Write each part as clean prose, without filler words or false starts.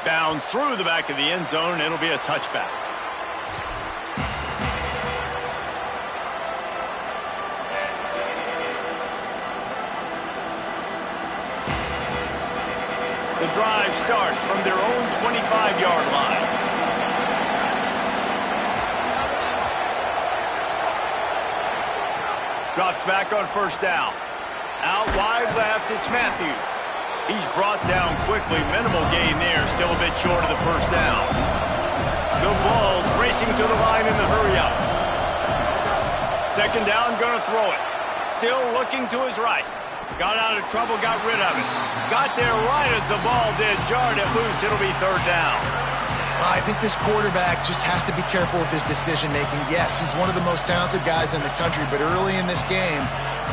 Bounds through the back of the end zone, and it'll be a touchback. The drive starts from their own 25-yard line. Drops back on first down. Out wide left, it's Matthews. He's brought down quickly. Minimal gain there. Still a bit short of the first down. The Vols racing to the line in the hurry-up. Second down, going to throw it. Still looking to his right. Got out of trouble, got rid of it. Got there right as the ball did. Jarred it loose. It'll be third down. I think this quarterback just has to be careful with his decision-making. Yes, he's one of the most talented guys in the country, but early in this game,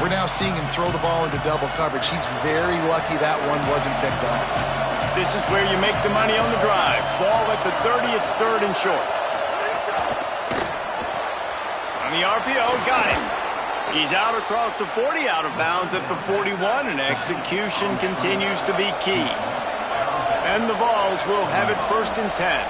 we're now seeing him throw the ball into double coverage. He's very lucky that one wasn't picked off. This is where you make the money on the drive. Ball at the 30, it's third and short. On the RPO, got it. He's out across the 40, out of bounds at the 41, and execution continues to be key. And the Vols will have it first and 10.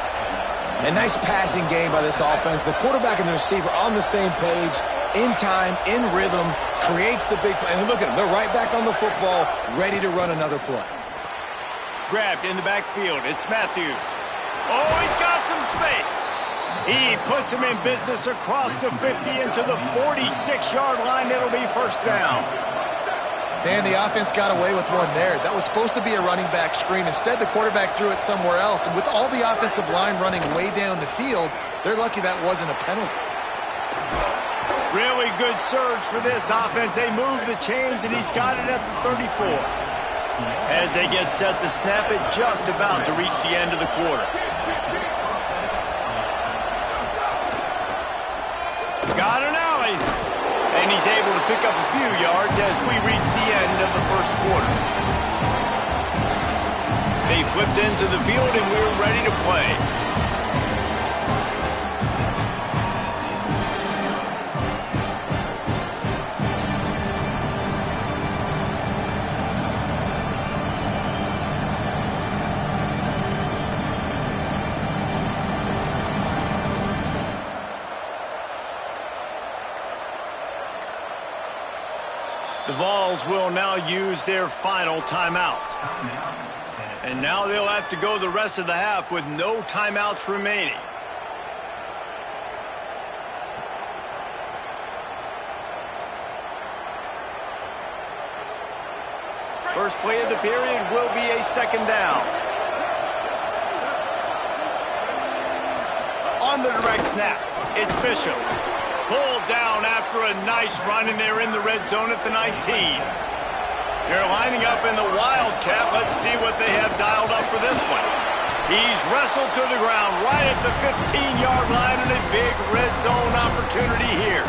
A nice passing game by this offense. The quarterback and the receiver on the same page, in time, in rhythm, creates the big play. And look at them. They're right back on the football, ready to run another play. Grabbed in the backfield. It's Matthews. Oh, he's got some space. He puts him in business across the 50 into the 46-yard line. It'll be first down. And the offense got away with one there. That was supposed to be a running back screen. Instead, the quarterback threw it somewhere else. And with all the offensive line running way down the field, they're lucky that wasn't a penalty. Really good surge for this offense. They move the chains, and he's got it at the 34. As they get set to snap it, just about to reach the end of the quarter. Got an alley. And he's able to pick up a few yards as we reach the end of the first quarter. They flipped into the field, and we're ready to play. The Vols will now use their final timeout. And now they'll have to go the rest of the half with no timeouts remaining. First play of the period will be a second down. On the direct snap, it's Bishop. Pulled down after a nice run, and they're in the red zone at the 19. They're lining up in the Wildcat. Let's see what they have dialed up for this one. He's wrestled to the ground right at the 15-yard line, and a big red zone opportunity here.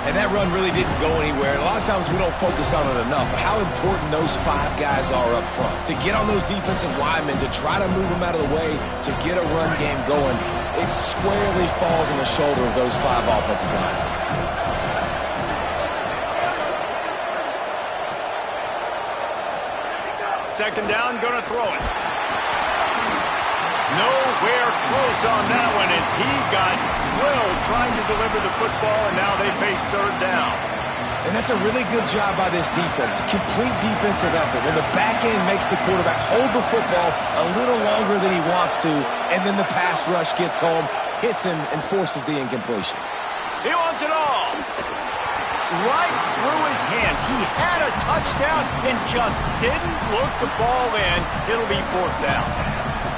And that run really didn't go anywhere. And a lot of times we don't focus on it enough, but how important those five guys are up front. To get on those defensive linemen, to try to move them out of the way, to get a run game going, it squarely falls on the shoulder of those five offensive linemen. Second down, going to throw it. Nowhere close on that one as he got drilled trying to deliver the football, and now they face third down. And that's a really good job by this defense. Complete defensive effort. When the back end makes the quarterback hold the football a little longer than he wants to, and then the pass rush gets home, hits him, and forces the incompletion. He wants it all. Right through his hands. He had a touchdown and just didn't look the ball in. It'll be fourth down.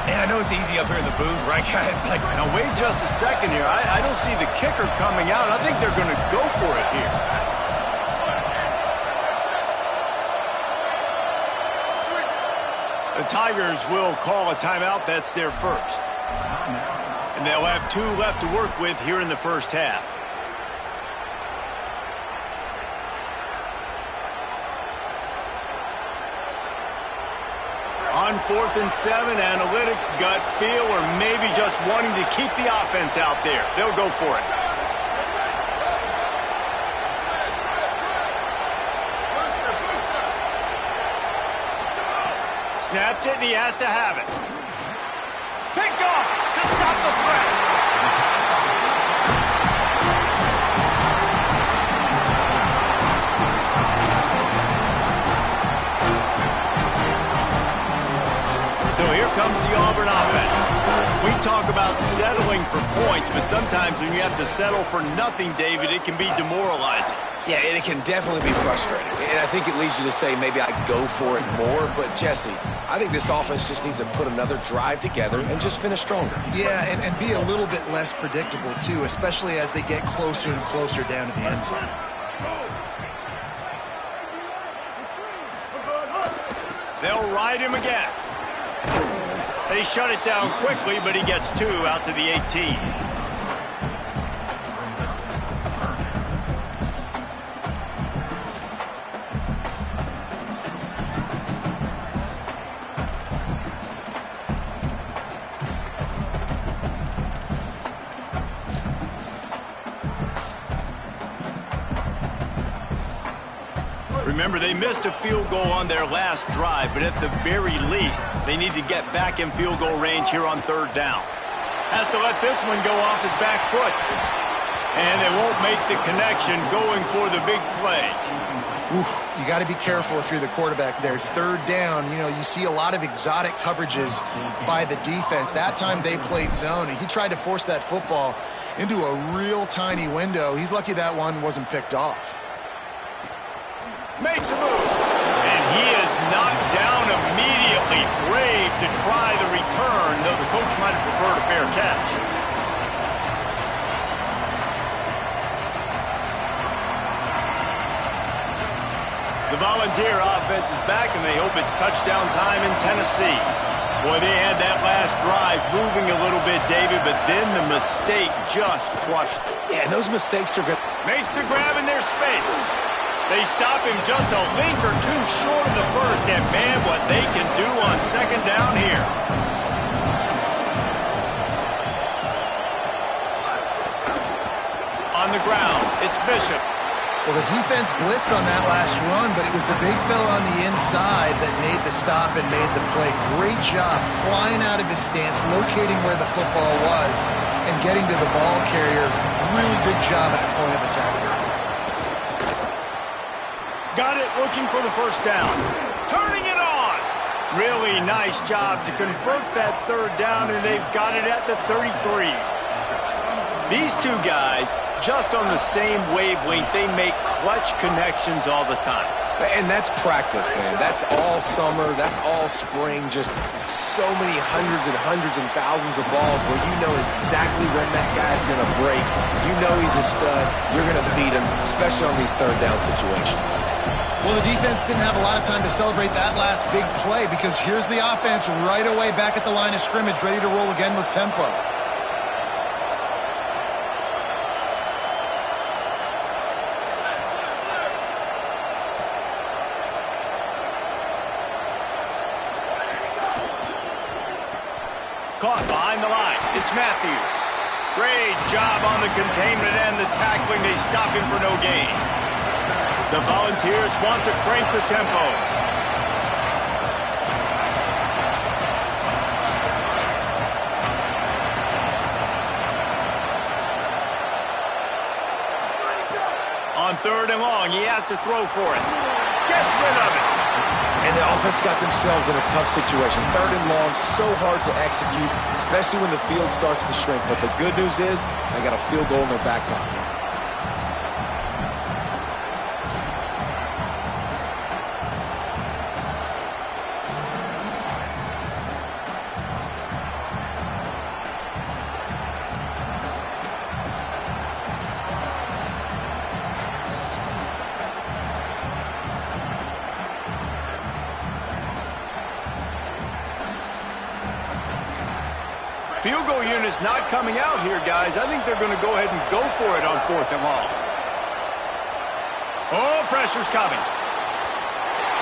And I know it's easy up here in the booth, right, guys? Like, now, wait just a second here. I don't see the kicker coming out. I think they're going to go for it here. The Tigers will call a timeout. That's their first. And they'll have two left to work with here in the first half. On 4th and 7, analytics, gut feel, or maybe just wanting to keep the offense out there. They'll go for it. Snapped it, and he has to have it. We talk about settling for points, but sometimes when you have to settle for nothing, David, it can be demoralizing. Yeah, and it can definitely be frustrating. And I think it leads you to say maybe I go for it more. But, Jesse, I think this offense just needs to put another drive together and just finish stronger. Yeah, and be a little bit less predictable, too, especially as they get closer and closer down to the end zone. They'll ride him again. They shut it down quickly, but he gets 2 out to the 18. Remember, they missed a field goal on their last drive, but at the very least, they need to get back in field goal range here on 3rd down. Has to let this one go off his back foot. And they won't make the connection going for the big play. Oof, you got to be careful if you're the quarterback there. 3rd down, you know, you see a lot of exotic coverages by the defense. That time they played zone, and he tried to force that football into a real tiny window. He's lucky that one wasn't picked off. Makes a move. And he is knocked down immediately. Brave to try the return, though the coach might have preferred a fair catch. The Volunteer offense is back, and they hope it's touchdown time in Tennessee. Boy, they had that last drive moving a little bit, David, but then the mistake just crushed them. Yeah, and those mistakes are good. Makes the grab in their space. They stop him just a link or 2 short of the first, and man, what they can do on 2nd down here. On the ground, it's Bishop. Well, the defense blitzed on that last run, but it was the big fella on the inside that made the stop and made the play. Great job flying out of his stance, locating where the football was, and getting to the ball carrier. Really good job at the point of attack. Got it, looking for the 1st down. Turning it on. Really nice job to convert that 3rd down, and they've got it at the 33. These 2 guys, just on the same wavelength, they make clutch connections all the time. And that's practice, man. That's all summer. That's all spring. Just so many hundreds and thousands of balls where you know exactly when that guy's going to break. You know he's a stud. You're going to feed him, especially on these 3rd down situations. Well, the defense didn't have a lot of time to celebrate that last big play because here's the offense right away back at the line of scrimmage, ready to roll again with tempo. Caught behind the line. It's Matthews. Great job on the containment and the tackling. They stop him for no gain. The Volunteers want to crank the tempo. On 3rd and long, he has to throw for it. Gets rid of it. And the offense got themselves in a tough situation. 3rd and long, so hard to execute, especially when the field starts to shrink. But the good news is they got a field goal in their back pocket. Field goal unit's not coming out here, guys. I think they're going to go ahead and go for it on 4th and long. Oh, pressure's coming.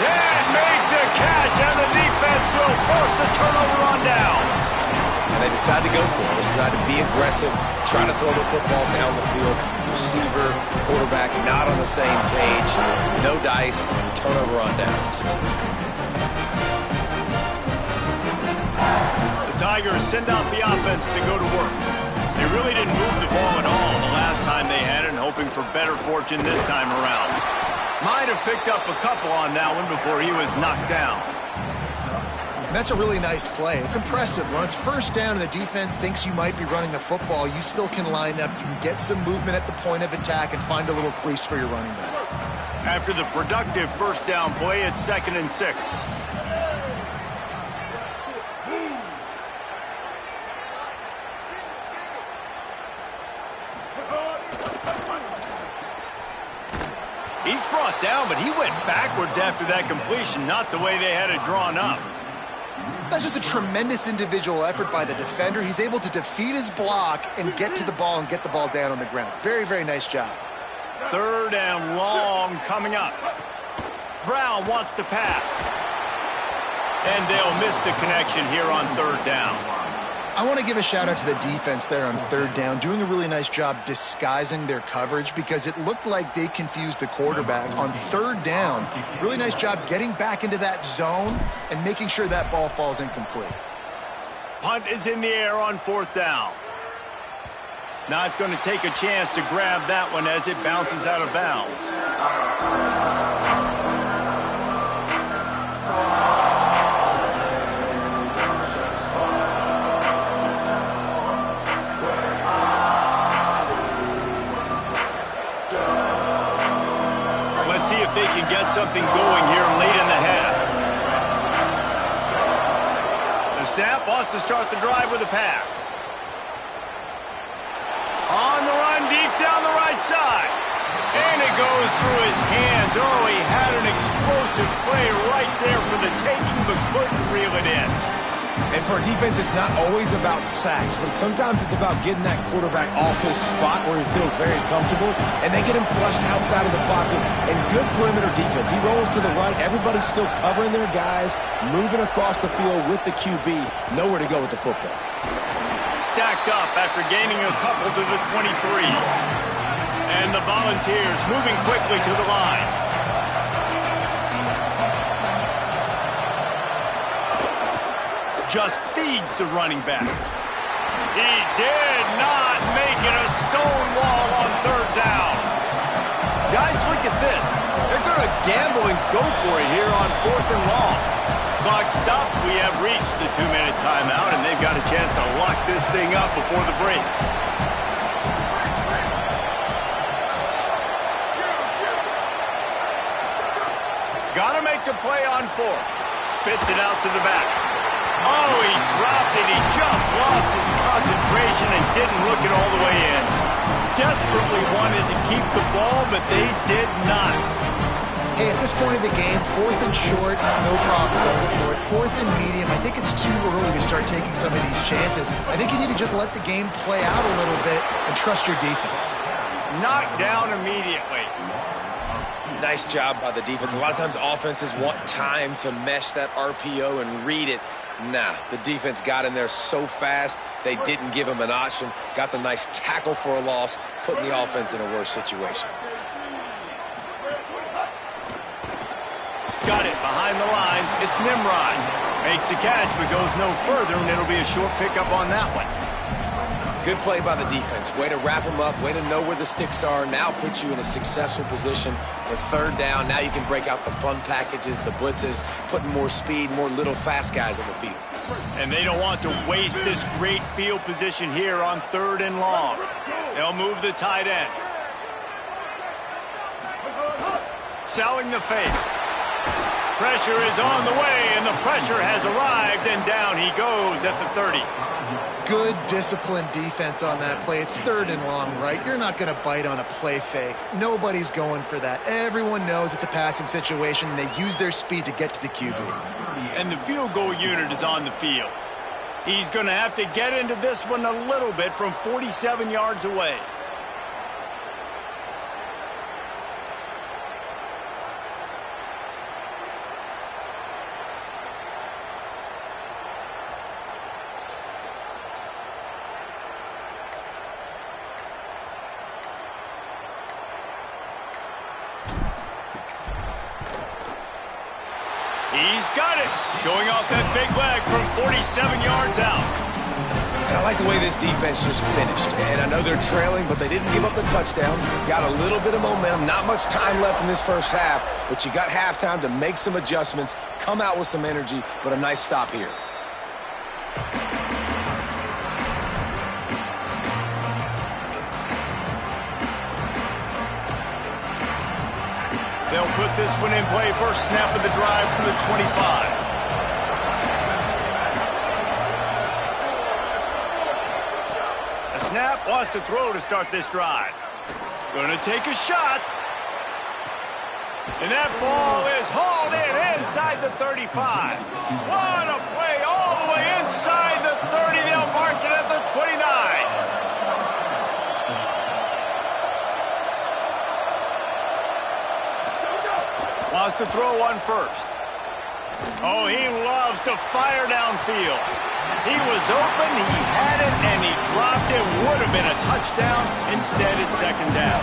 Tenn made the catch, and the defense will force the turnover on downs. And they decide to go for it. They decide to be aggressive, try to throw the football down the field. Receiver, quarterback, not on the same page. No dice, turnover on downs. Tigers send out the offense to go to work. They really didn't move the ball at all the last time they had it, hoping for better fortune this time around. Might have picked up a couple on that one before he was knocked down. And that's a really nice play. It's impressive. When it's first down and the defense thinks you might be running the football, you still can line up. You can get some movement at the point of attack and find a little crease for your running back. After the productive first down play, it's 2nd and 6. He's brought down, but he went backwards after that completion, not the way they had it drawn up. That's just a tremendous individual effort by the defender. He's able to defeat his block and get to the ball and get the ball down on the ground. Very, very nice job. 3rd and long coming up. Brown wants to pass. And they'll miss the connection here on 3rd down. I want to give a shout out to the defense there on 3rd down, doing a really nice job disguising their coverage because it looked like they confused the quarterback on 3rd down. Really nice job getting back into that zone and making sure that ball falls incomplete. Punt is in the air on 4th down. Not going to take a chance to grab that one as it bounces out of bounds. Let's see if they can get something going here late in the half. The snap wants to start the drive with a pass. On the run, deep down the right side. And it goes through his hands. Oh, he had an explosive play right there for the taking, but couldn't reel it in. And for a defense, it's not always about sacks, but sometimes it's about getting that quarterback off his spot where he feels very comfortable, and they get him flushed outside of the pocket, and good perimeter defense. He rolls to the right. Everybody's still covering their guys, moving across the field with the QB. Nowhere to go with the football. Stacked up after gaining a couple to the 23. And the Volunteers moving quickly to the line. Just feeds the running back. He did not make it a stone wall on 3rd down. Guys, look at this. They're going to gamble and go for it here on 4th and long. Clock stops. We have reached the 2-minute timeout, and they've got a chance to lock this thing up before the break. Got to make the play on 4th. Spits it out to the back. Oh, he dropped it. He just lost his concentration and didn't look it all the way in. Desperately wanted to keep the ball, but they did not. Hey, at this point of the game, 4th and short, no problem going for it. 4th and medium, I think it's too early to start taking some of these chances. I think you need to just let the game play out a little bit and trust your defense. Knocked down immediately. Nice job by the defense. A lot of times offenses want time to mesh that RPO and read it. Nah, the defense got in there so fast, they didn't give him an option. Got the nice tackle for a loss, putting the offense in a worse situation. Got it behind the line. It's Nimrod. Makes the catch, but goes no further, and it'll be a short pickup on that one. Good play by the defense. Way to wrap them up. Way to know where the sticks are. Now put you in a successful position for 3rd down. Now you can break out the fun packages, the blitzes, putting more speed, more little fast guys on the field. And they don't want to waste this great field position here on 3rd and long. They'll move the tight end. Selling the fake. Pressure is on the way, and the pressure has arrived, and down he goes at the 30. Good disciplined defense on that play. It's 3rd and long, right? You're not going to bite on a play fake. Nobody's going for that. Everyone knows it's a passing situation, and they use their speed to get to the QB. And the field goal unit is on the field. He's going to have to get into this one a little bit from 47 yards away. He's got it, showing off that big leg from 47 yards out. And I like the way this defense just finished. And I know they're trailing, but they didn't give up the touchdown. Got a little bit of momentum. Not much time left in this first half, but you got halftime to make some adjustments, come out with some energy, but a nice stop here. They'll put this one in play. First snap of the drive from the 25. A snap, wants to throw to start this drive. Gonna take a shot. And that ball is hauled in inside the 35. What a play all the way inside the 30. They'll mark it at the 29. Wants to throw one first. Oh, he loves to fire downfield. He was open, he had it, and he dropped it. Would have been a touchdown. Instead, it's second down.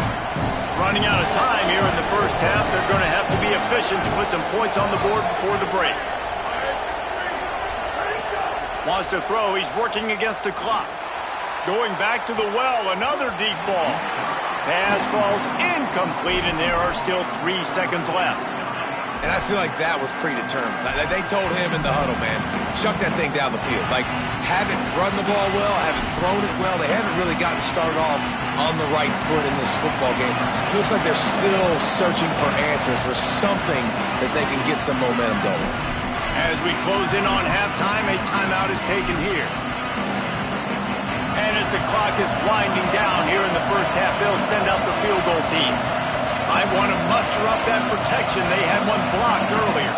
Running out of time here in the first half. They're going to have to be efficient to put some points on the board before the break. Wants to throw. He's working against the clock. Going back to the well. Another deep ball. Pass falls incomplete, and there are still 3 seconds left. And I feel like that was predetermined. They told him in the huddle, man, chuck that thing down the field. Like, haven't run the ball well, haven't thrown it well. They haven't really gotten started off on the right foot in this football game. It looks like they're still searching for answers, for something that they can get some momentum going. As we close in on halftime, a timeout is taken here. And as the clock is winding down here in the first half, they'll send out the field goal team. I want to muster up that protection. They had one blocked earlier.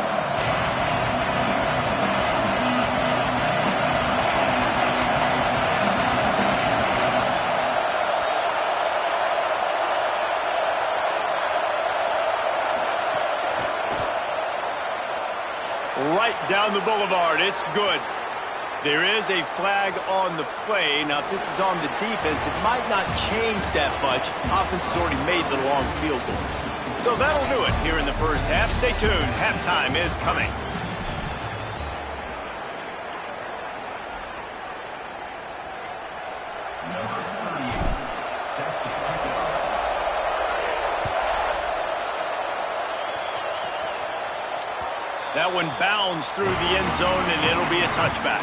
Right down the boulevard. It's good. There is a flag on the play. Now, if this is on the defense, it might not change that much. Offense has already made the long field goal. So that'll do it here in the first half. Stay tuned. Halftime is coming. That one bounds through the end zone, and it'll be a touchback.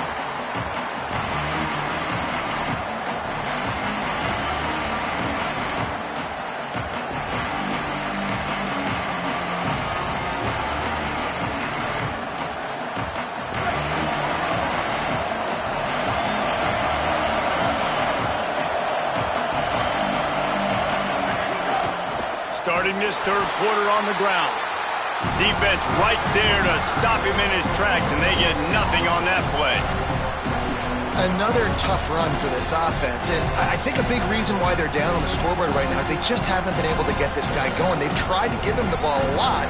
Starting this third quarter on the ground. Defense right there to stop him in his tracks, and they get nothing on that play. Another tough run for this offense, and I think a big reason why they're down on the scoreboard right now is they just haven't been able to get this guy going. They've tried to give him the ball a lot.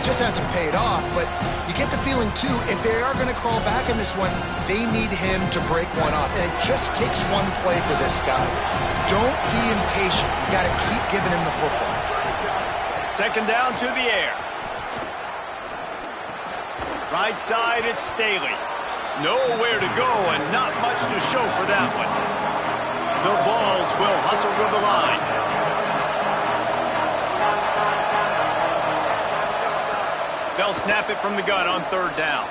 It just hasn't paid off, but you get the feeling, too, if they are going to crawl back in this one, they need him to break one off, and it just takes one play for this guy. Don't be impatient. You got to keep giving him the football. Second down to the air. Right side, it's Staley. Nowhere to go and not much to show for that one. The Vols will hustle to the line. They'll snap it from the gun on third down.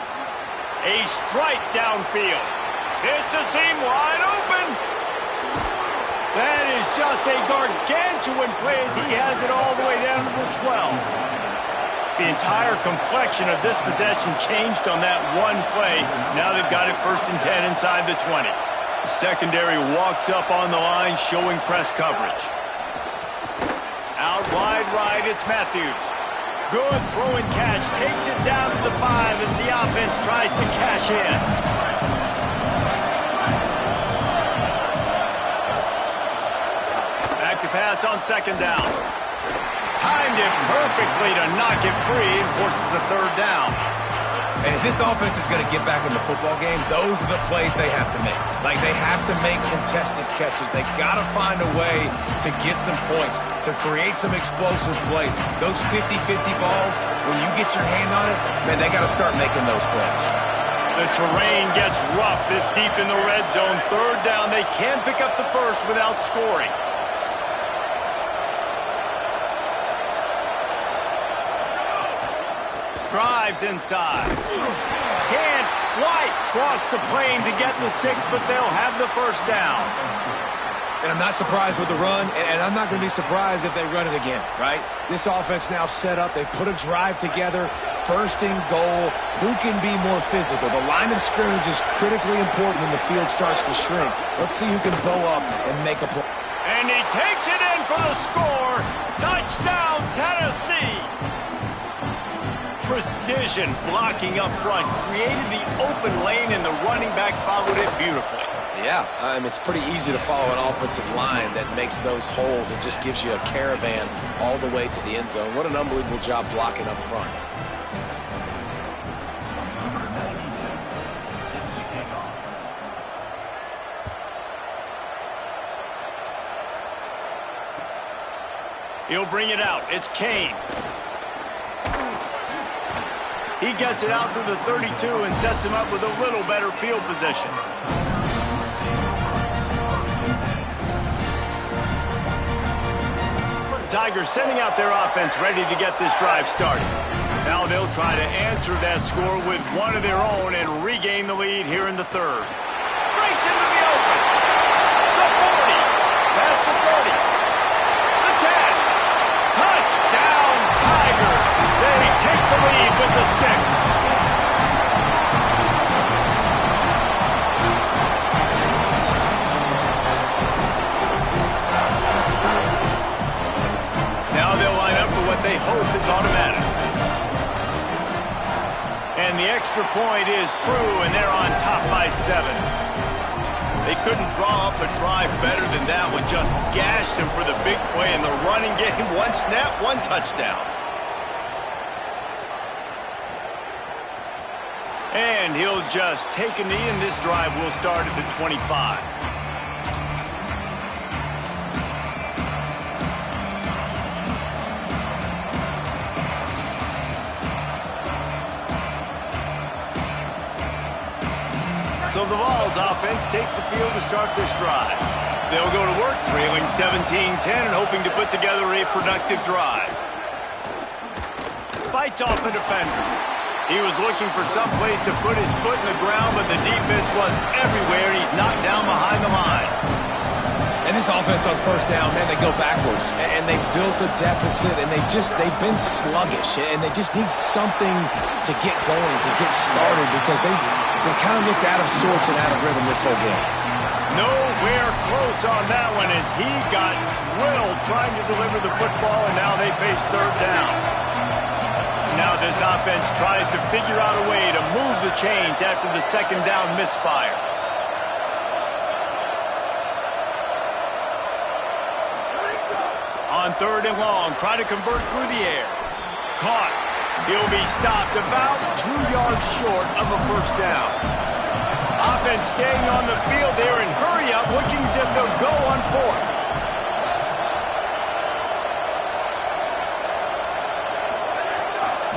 A strike downfield. It's a seam wide open. That is just a gargantuan play as he has it all the way down to the 12. The entire complexion of this possession changed on that one play. Now they've got it 1st and 10 inside the 20. The secondary walks up on the line, showing press coverage. Out wide right, it's Matthews. Good throw and catch. Takes it down to the 5 as the offense tries to cash in. Back to pass on second down. Timed it perfectly to knock it free and forces a third down. And if this offense is going to get back in the football game, those are the plays they have to make. Like, they have to make contested catches. They got to find a way to get some points, to create some explosive plays. Those 50-50 balls, when you get your hand on it, man, they got to start making those plays. The terrain gets rough this deep in the red zone. Third down, they can pick up the first without scoring. Drives inside. Can't quite cross the plane to get the 6, but they'll have the first down. And I'm not surprised with the run, and I'm not going to be surprised if they run it again, right? This offense now set up. They put a drive together. First and goal. Who can be more physical? The line of scrimmage is critically important when the field starts to shrink. Let's see who can bow up and make a play. And he takes it in for the score. Touchdown, Tennessee. Precision blocking up front. Created the open lane, and the running back followed it beautifully. Yeah, it's pretty easy to follow an offensive line that makes those holes and just gives you a caravan all the way to the end zone. What an unbelievable job blocking up front. He'll bring it out. It's Kane. He gets it out to the 32 and sets him up with a little better field position. Tigers sending out their offense ready to get this drive started. Now they'll try to answer that score with one of their own and regain the lead here in the third. Breaks into the open. The 40. Past the 30. The 10. Touchdown, Tigers. They take the lead with the 6. Now they'll line up for what they hope is automatic. And the extra point is true, and they're on top by 7. They couldn't draw up a drive better than that one. Just gashed them for the big play in the running game. One snap, one touchdown. And he'll just take a knee, and this drive will start at the 25. So the Vols offense takes the field to start this drive. They'll go to work trailing 17-10 and hoping to put together a productive drive. Fights off a defender. He was looking for some place to put his foot in the ground, but the defense was everywhere, and he's knocked down behind the line. And this offense on first down, man, they go backwards. And they built a deficit, and they've been sluggish. And they just need something to get going, to get started, because they kind of looked out of sorts and out of rhythm this whole game. Nowhere close on that one as he got drilled trying to deliver the football, and now they face third down. Now this offense tries to figure out a way to move the chains after the second down misfire. On third and long, trying to convert through the air. Caught. He'll be stopped about 2 yards short of a first down. Offense staying on the field there and hurry up, looking as if they'll go on fourth.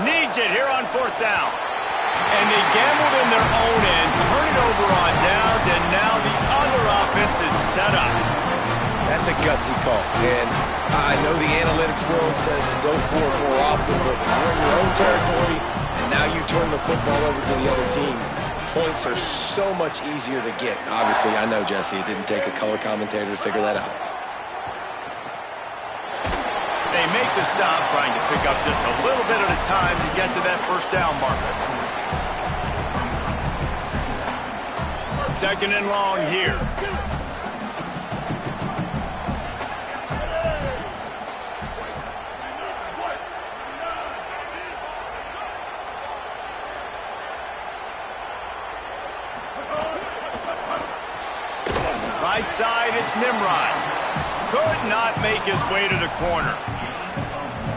Needs it here on fourth down. And they gambled in their own end, turn it over on downs, and now the other offense is set up. That's a gutsy call. And I know the analytics world says to go for it more often, but when you're in your own territory and now you turn the football over to the other team, points are so much easier to get. Obviously, I know, Jesse, it didn't take a color commentator to figure that out. They make the stop, trying to pick up just a little bit at a time to get to that first down marker. Second and long here. Right side, it's Nimrod. Could not make his way to the corner.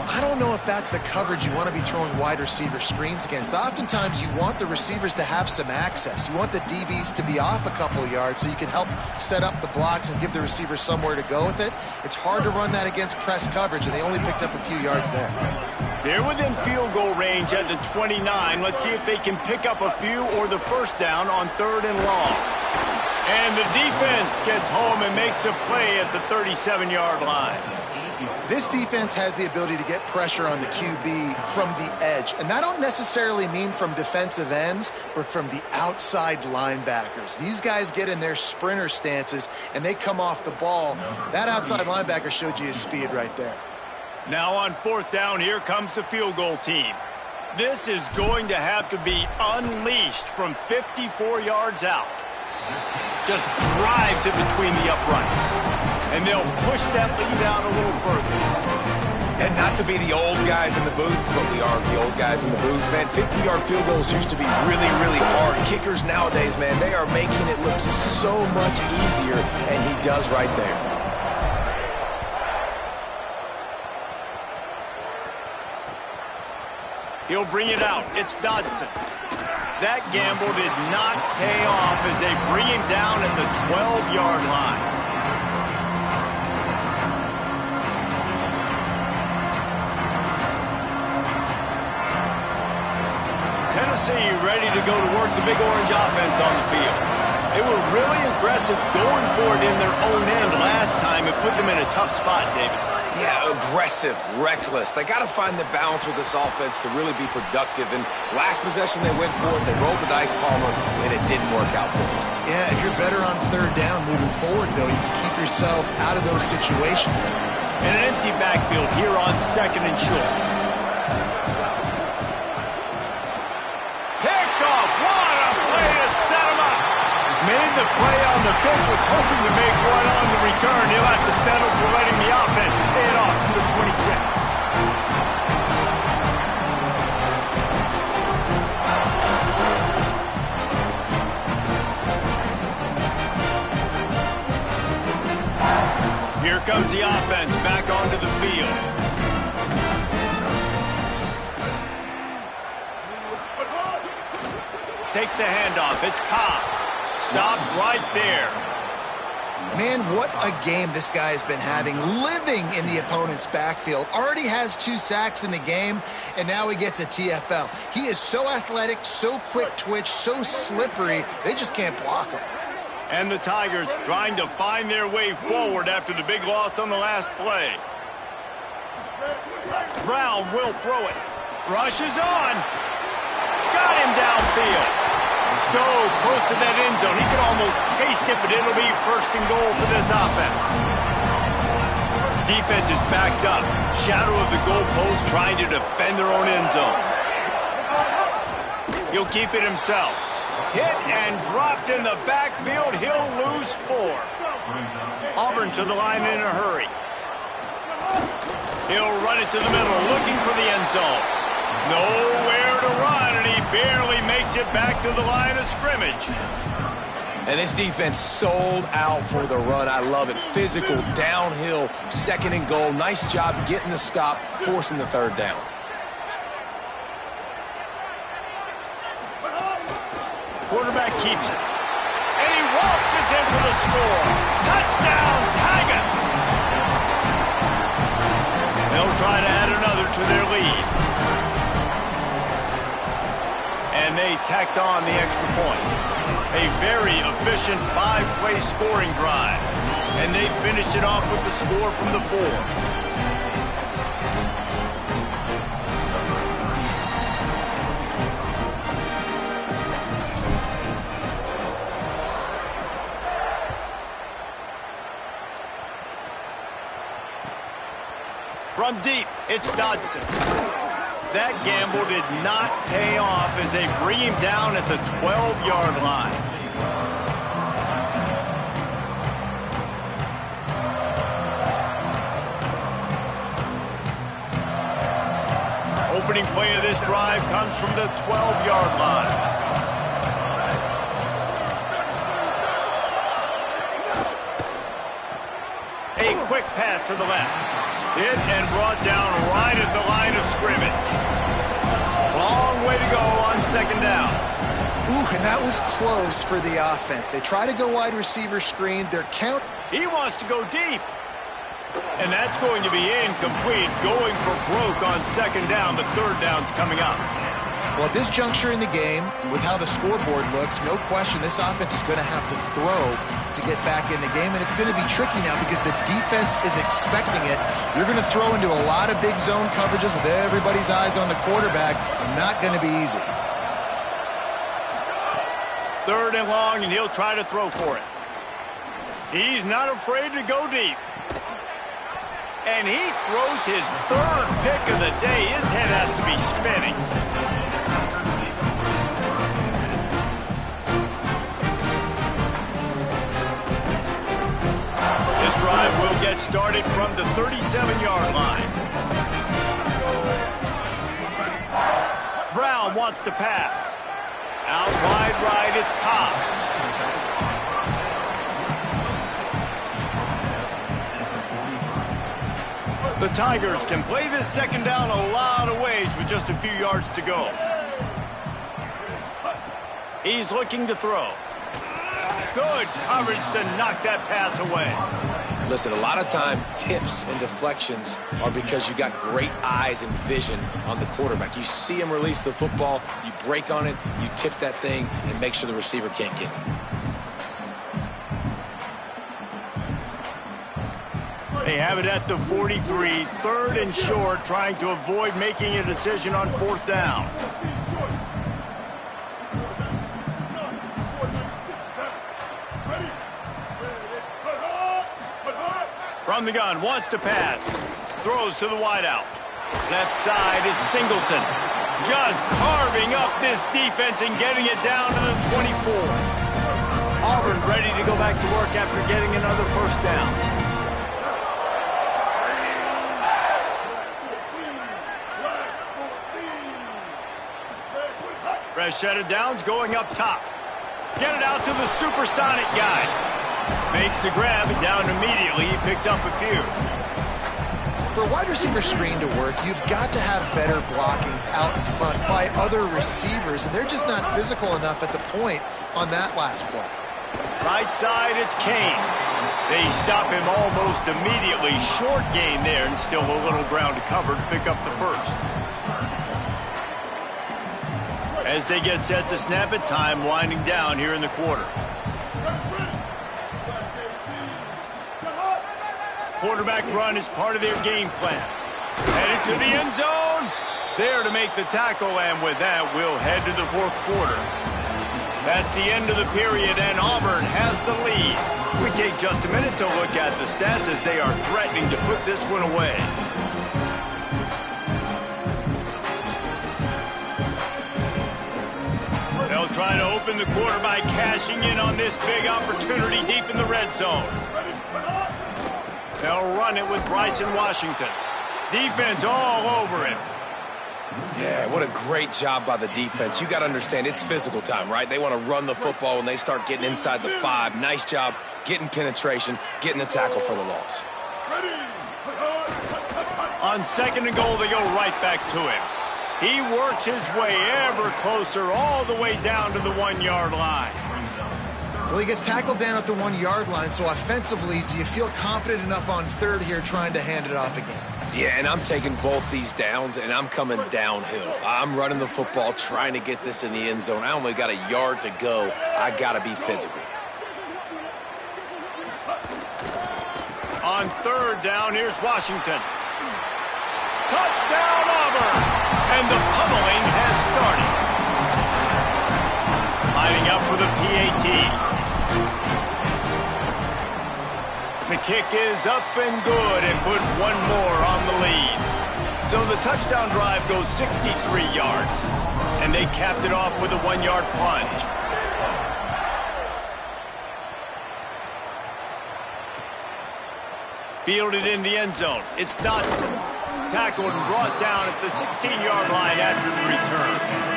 I don't know if that's the coverage you want to be throwing wide receiver screens against. Oftentimes, you want the receivers to have some access. You want the DBs to be off a couple of yards so you can help set up the blocks and give the receivers somewhere to go with it. It's hard to run that against press coverage, and they only picked up a few yards there. They're within field goal range at the 29. Let's see if they can pick up a few or the first down on 3rd and long. And the defense gets home and makes a play at the 37-yard line. This defense has the ability to get pressure on the QB from the edge. And that don't necessarily mean from defensive ends, but from the outside linebackers. These guys get in their sprinter stances, and they come off the ball. That outside linebacker showed you his speed right there. Now on 4th down, here comes the field goal team. This is going to have to be unleashed from 54 yards out. Just drives it between the uprights. And they'll push that lead out a little further. And not to be the old guys in the booth, but we are the old guys in the booth, man. 50-yard field goals used to be really, really hard. Kickers nowadays, man, they are making it look so much easier, and he does right there. He'll bring it out. It's Dodson. That gamble did not pay off as they bring him down at the 12-yard line. Tennessee ready to go to work the Big Orange offense on the field. They were really aggressive going for it in their own end last time. It put them in a tough spot, David. Yeah, aggressive, reckless. They got to find the balance with this offense to really be productive. And last possession they went for it, they rolled the dice, Palmer, and it didn't work out for them. Yeah, if you're better on 3rd down moving forward, though, you can keep yourself out of those situations. And an empty backfield here on 2nd and short. Picked off. What a play to set him up. Made the play on the pick, was hoping to make one on the return. He'll have to settle for letting the offense pay it off from the 26. Here comes the offense back onto the field. Takes the handoff. It's Cobb. Stopped right there. Man, what a game this guy has been having, living in the opponent's backfield. Already has 2 sacks in the game, and now he gets a TFL. He is so athletic, so quick twitch, so slippery, they just can't block him. And the Tigers trying to find their way forward after the big loss on the last play. Brown will throw it. Rushes on. Got him downfield. So close to that end zone. He can almost taste it, but it'll be 1st and goal for this offense. Defense is backed up. Shadow of the goalpost trying to defend their own end zone. He'll keep it himself. Hit and dropped in the backfield. He'll lose 4. Auburn to the line in a hurry. He'll run it to the middle, looking for the end zone. Nowhere to run, and he barely makes it back to the line of scrimmage. And this defense sold out for the run. I love it. Physical, downhill, 2nd and goal. Nice job getting the stop, forcing the 3rd down. Quarterback keeps it. And he waltzes in for the score. Touchdown, Tigers! They'll try to add another to their lead. And they tacked on the extra point. A very efficient 5-play scoring drive. And they finished it off with the score from the 4. From deep, it's Dodson. That gamble did not pay off as they bring him down at the 12-yard line. Opening play of this drive comes from the 12-yard line. A quick pass to the left. Hit and brought down right at the line of scrimmage. Long way to go on 2nd down. Ooh, and that was close for the offense. They try to go wide receiver screen. Their count. He wants to go deep. And that's going to be incomplete, going for broke on second down. The third down's coming up. Well, at this juncture in the game, with how the scoreboard looks, no question this offense is going to have to throw to get back in the game, and it's going to be tricky now because the defense is expecting it. You're going to throw into a lot of big zone coverages with everybody's eyes on the quarterback. Not going to be easy. Third and long, and he'll try to throw for it. He's not afraid to go deep. And he throws his third pick of the day. His head has to be spinning. This drive will get started from the 37-yard line. Brown wants to pass. Out wide right, it's Cobb. The Tigers can play this second down a lot of ways with just a few yards to go. He's looking to throw. Good coverage to knock that pass away. Listen, a lot of time, tips and deflections are because you got great eyes and vision on the quarterback. You see him release the football, you break on it, you tip that thing, and make sure the receiver can't get it. They have it at the 43, third and short, trying to avoid making a decision on fourth down. From the gun, wants to pass. Throws to the wideout. Left side is Singleton. Just carving up this defense and getting it down to the 24. Auburn ready to go back to work after getting another first down. Fresh set of downs going up top. Get it out to the supersonic guy. Makes the grab and down immediately. He picks up a few. For a wide receiver screen to work, you've got to have better blocking out in front by other receivers, and they're just not physical enough at the point on that last play. Right side, it's Kane. They stop him almost immediately. Short gain there, and still a little ground to cover to pick up the first. As they get set to snap it, time winding down here in the quarter. Quarterback run is part of their game plan. Headed to the end zone. There to make the tackle, and with that, we'll head to the fourth quarter. That's the end of the period, and Auburn has the lead. We take just a minute to look at the stats as they are threatening to put this one away. They'll try to open the quarter by cashing in on this big opportunity deep in the red zone. They'll run it with Bryson Washington. Defense all over him. Yeah, what a great job by the defense. You got to understand, it's physical time, right? They want to run the football when they start getting inside the 5. Nice job getting penetration, getting the tackle for the loss. On second and goal, they go right back to him. He works his way ever closer all the way down to the 1-yard line. Well, he gets tackled down at the 1-yard line, so offensively, do you feel confident enough on third here trying to hand it off again? Yeah, and I'm taking both these downs, and I'm coming downhill. I'm running the football, trying to get this in the end zone. I only got a yard to go. I got to be physical. On third down, here's Washington. Touchdown, Auburn! And the pummeling has started. Lining up for the PAT. The kick is up and good and put one more on the lead. So the touchdown drive goes 63 yards. And they capped it off with a 1-yard plunge. Fielded in the end zone. It's Dotson. Tackled and brought down at the 16-yard line after the return.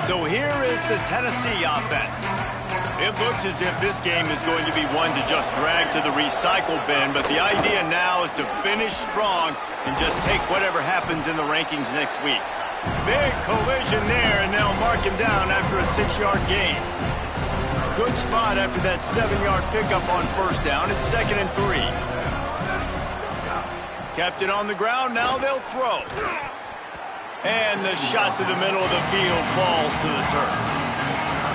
So here is the Tennessee offense. It looks as if this game is going to be one to just drag to the recycle bin, but the idea now is to finish strong and just take whatever happens in the rankings next week. Big collision there, and they'll mark him down after a 6-yard gain. Good spot after that 7-yard pickup on first down. It's 2nd and 3. Kept it on the ground. Now they'll throw. And the shot to the middle of the field falls to the turf.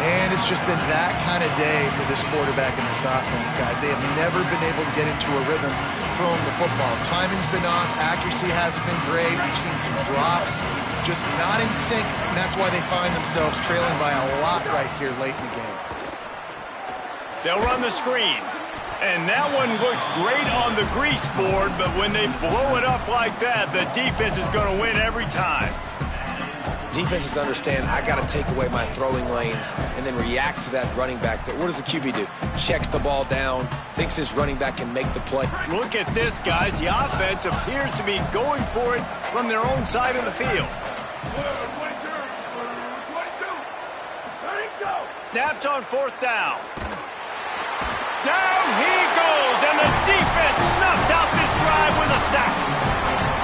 And it's just been that kind of day for this quarterback and this offense, guys. They have never been able to get into a rhythm throwing the football. Timing's been off. Accuracy hasn't been great. We've seen some drops. Just not in sync, and that's why they find themselves trailing by a lot right here late in the game. They'll run the screen. And that one looked great on the grease board, but when they blow it up like that, the defense is going to win every time. Defenses understand I got to take away my throwing lanes and then react to that running back. What does the QB do? Checks the ball down, thinks his running back can make the play. Look at this, guys. The offense appears to be going for it from their own side of the field. 22. Let it go. Snapped on 4th down. Down he goes, and the defense snuffs out this drive with a sack.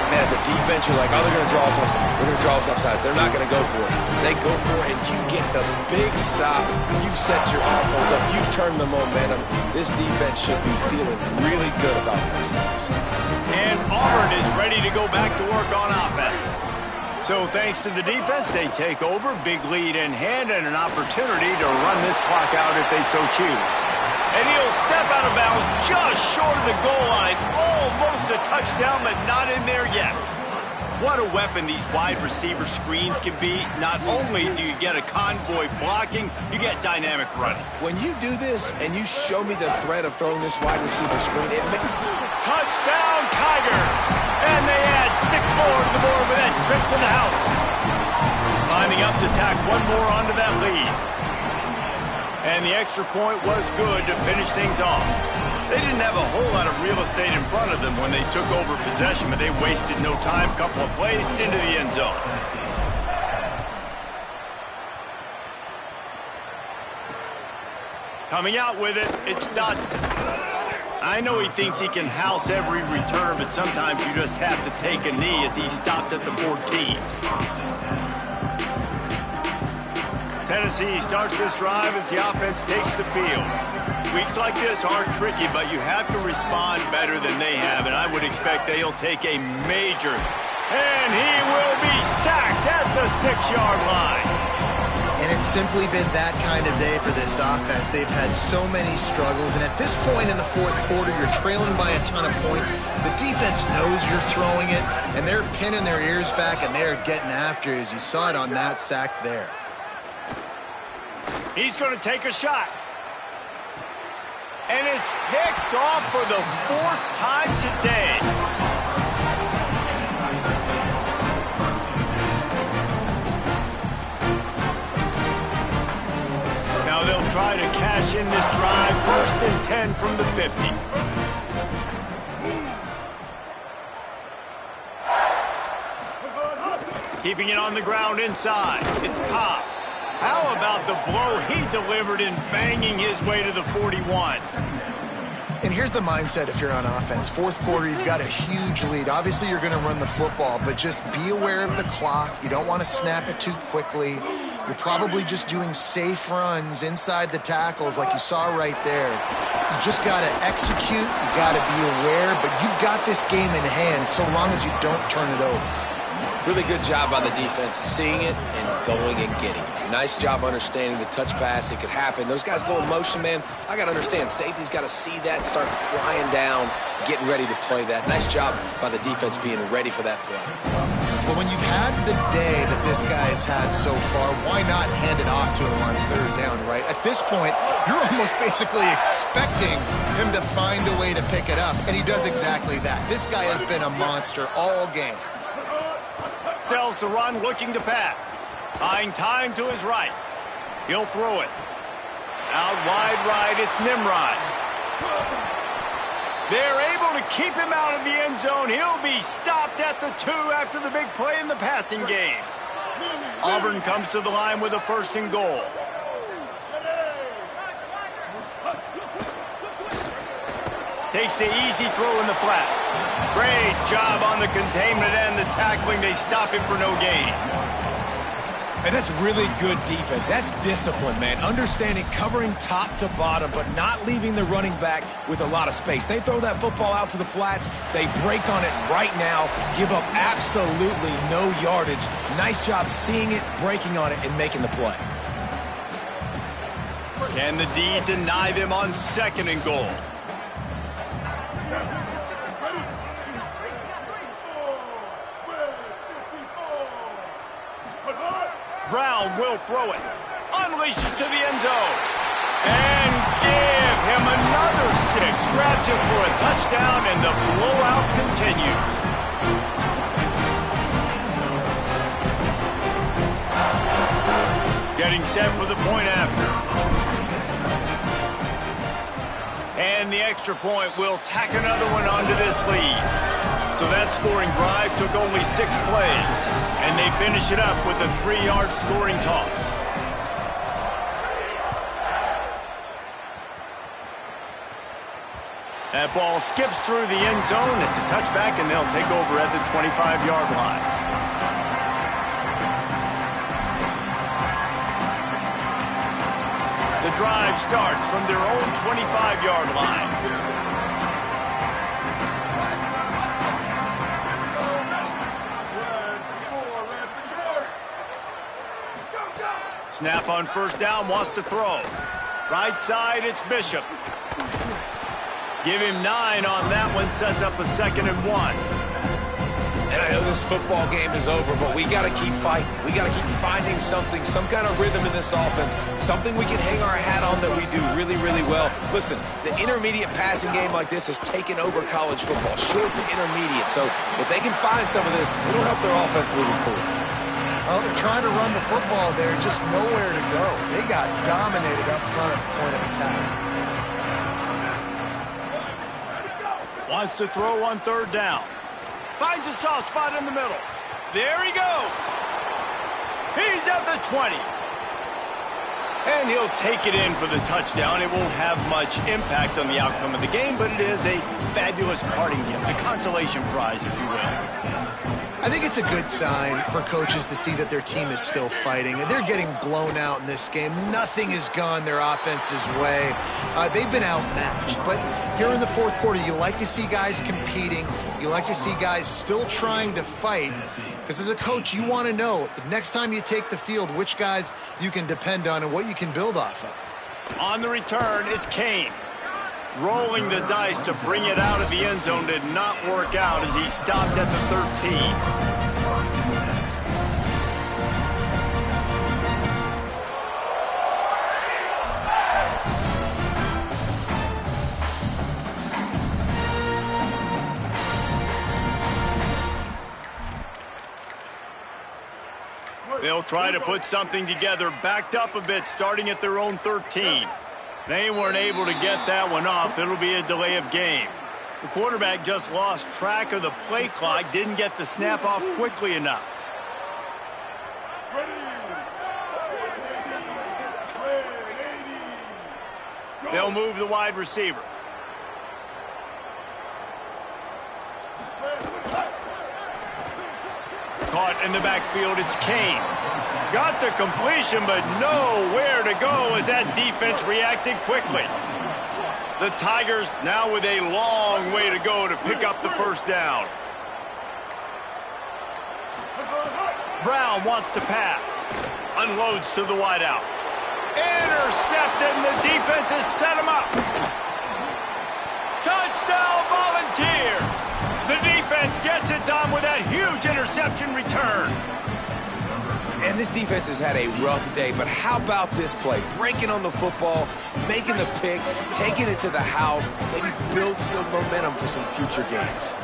Man, as a defense, you're like, oh, they're going to draw us offside. We're going to draw us offside. They're not going to go for it. They go for it, and you get the big stop. You've set your offense up. You've turned the momentum. This defense should be feeling really good about themselves. And Auburn is ready to go back to work on offense. So thanks to the defense, they take over, big lead in hand, and an opportunity to run this clock out if they so choose. And he'll step out of bounds just short of the goal line. Almost a touchdown, but not in there yet. What a weapon these wide receiver screens can be. Not only do you get a convoy blocking, you get dynamic running. When you do this and you show me the threat of throwing this wide receiver screen, it makes... Touchdown, Tigers! And they add 6 more to the board with that trip to the house. Lining up to tack one more onto that lead. And the extra point was good to finish things off. They didn't have a whole lot of real estate in front of them when they took over possession, but they wasted no time. Couple of plays into the end zone. Coming out with it, it's Dotson. I know he thinks he can house every return, but sometimes you just have to take a knee as he stopped at the 14. Tennessee starts this drive as the offense takes the field. Weeks like this are tricky, but you have to respond better than they have, and I would expect they'll take a major. And he will be sacked at the 6-yard line. And it's simply been that kind of day for this offense. They've had so many struggles, and at this point in the 4th quarter, you're trailing by a ton of points. The defense knows you're throwing it, and they're pinning their ears back, and they're getting after it, as you saw it on that sack there. He's going to take a shot. And it's picked off for the 4th time today. Now they'll try to cash in this drive. 1st and 10 from the 50. Keeping it on the ground inside. It's Cobb. How about the blow he delivered in banging his way to the 41? And here's the mindset if you're on offense. 4th quarter, you've got a huge lead. Obviously, you're going to run the football, but just be aware of the clock. You don't want to snap it too quickly. You're probably just doing safe runs inside the tackles like you saw right there. You just got to execute. You got to be aware, but you've got this game in hand so long as you don't turn it over. Really good job by the defense, seeing it and going and getting it. Nice job understanding the touch pass. It could happen. Those guys go in motion, man. I got to understand. Safety's got to see that, start flying down, getting ready to play that. Nice job by the defense being ready for that play. Well, when you've had the day that this guy has had so far, why not hand it off to him on 3rd down, right? At this point, you're almost basically expecting him to find a way to pick it up, and he does exactly that. This guy has been a monster all game. Sells the run, looking to pass. Buying time to his right. He'll throw it. Out wide right, it's Nimrod. They're able to keep him out of the end zone. He'll be stopped at the 2 after the big play in the passing game. Auburn comes to the line with a 1st and goal. Takes the easy throw in the flat. Great job on the containment and the tackling. They stop him for no gain. And that's really good defense. That's discipline, man. Understanding covering top to bottom, but not leaving the running back with a lot of space. They throw that football out to the flats. They break on it right now, give up absolutely no yardage. Nice job seeing it, breaking on it, and making the play. Can the D deny them on 2nd and goal? Brown will throw it. Unleashes to the end zone. And give him another 6. Grabs him for a touchdown, and the blowout continues. Getting set for the point after. And the extra point will tack another one onto this lead. So that scoring drive took only 6 plays, and they finish it up with a 3-yard scoring toss. That ball skips through the end zone. It's a touchback, and they'll take over at the 25-yard line. The drive starts from their own 25-yard line. Snap on 1st down, wants to throw. Right side, it's Bishop. Give him 9 on that one, sets up a 2nd and 1. And I know this football game is over, but we got to keep fighting. We got to keep finding something, some kind of rhythm in this offense, something we can hang our hat on that we do really, really well. Listen, the intermediate passing game like this has taken over college football, short to intermediate. So if they can find some of this, it'll help their offense moving forward. Well, they're trying to run the football there, just nowhere to go. They got dominated up front at the point of attack. Wants to throw on 3rd down. Finds a soft spot in the middle. There he goes. He's at the 20. And he'll take it in for the touchdown. It won't have much impact on the outcome of the game, but it is a fabulous parting gift, a consolation prize, if you will. I think it's a good sign for coaches to see that their team is still fighting. They're getting blown out in this game. Nothing has gone their offense's way. They've been outmatched. But here in the 4th quarter, you like to see guys competing. You like to see guys still trying to fight. Because as a coach, you want to know the next time you take the field, which guys you can depend on and what you can build off of. On the return, it's Kane. Rolling the dice to bring it out of the end zone did not work out as he stopped at the 13. They'll try to put something together, backed up a bit, starting at their own 13. They weren't able to get that one off. It'll be a delay of game. The quarterback just lost track of the play clock, didn't get the snap off quickly enough. They'll move the wide receiver. Caught in the backfield, it's Kane. Got the completion, but nowhere to go as that defense reacted quickly. The Tigers now with a long way to go to pick up the 1st down. Brown wants to pass. Unloads to the wideout. Intercepted, and the defense has set him up. Touchdown Volunteers! The defense gets it done with that huge interception return. And this defense has had a rough day, but how about this play? Breaking on the football, making the pick, taking it to the house, maybe build some momentum for some future games.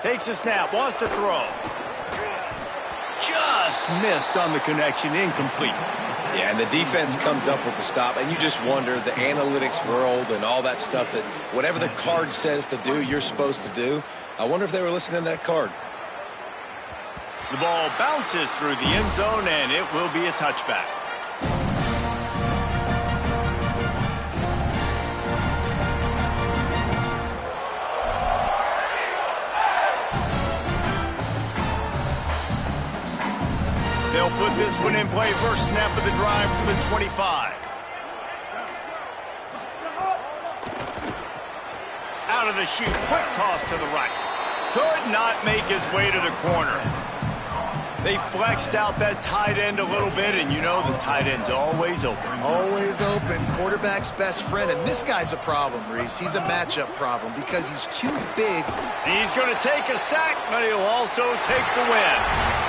Takes a snap, wants to throw. Just missed on the connection, incomplete. Yeah, and the defense comes up with the stop, and you just wonder, the analytics world and all that stuff, that whatever the card says to do, you're supposed to do. I wonder if they were listening to that card. The ball bounces through the end zone, and it will be a touchback. They'll put this one in play. First snap of the drive from the 25. Out of the chute, quick toss to the right. Could not make his way to the corner. They flexed out that tight end a little bit, and you know the tight end's always open. Always open. Quarterback's best friend, and this guy's a problem, Reese. He's a matchup problem because he's too big. He's going to take a sack, but he'll also take the win.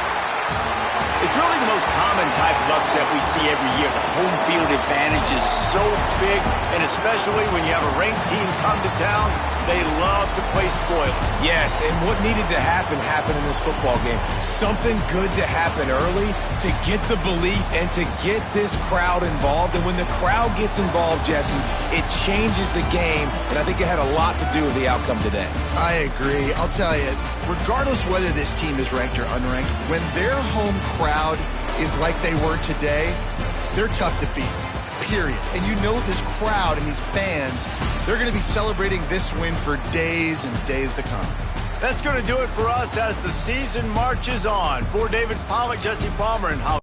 It's really the most common type of upset we see every year. The home field advantage is so big, and especially when you have a ranked team come to town, they love to play spoiler. Yes, and what needed to happen happened in this football game. Something good to happen early to get the belief and to get this crowd involved. And when the crowd gets involved, Jesse, it changes the game, and I think it had a lot to do with the outcome today. I agree. I'll tell you, regardless whether this team is ranked or unranked, when their home crowd is like they were today, they're tough to beat, period. And you know this crowd and these fans, they're going to be celebrating this win for days and days to come. That's going to do it for us as the season marches on. For David Pollack, Jesse Palmer, and Holly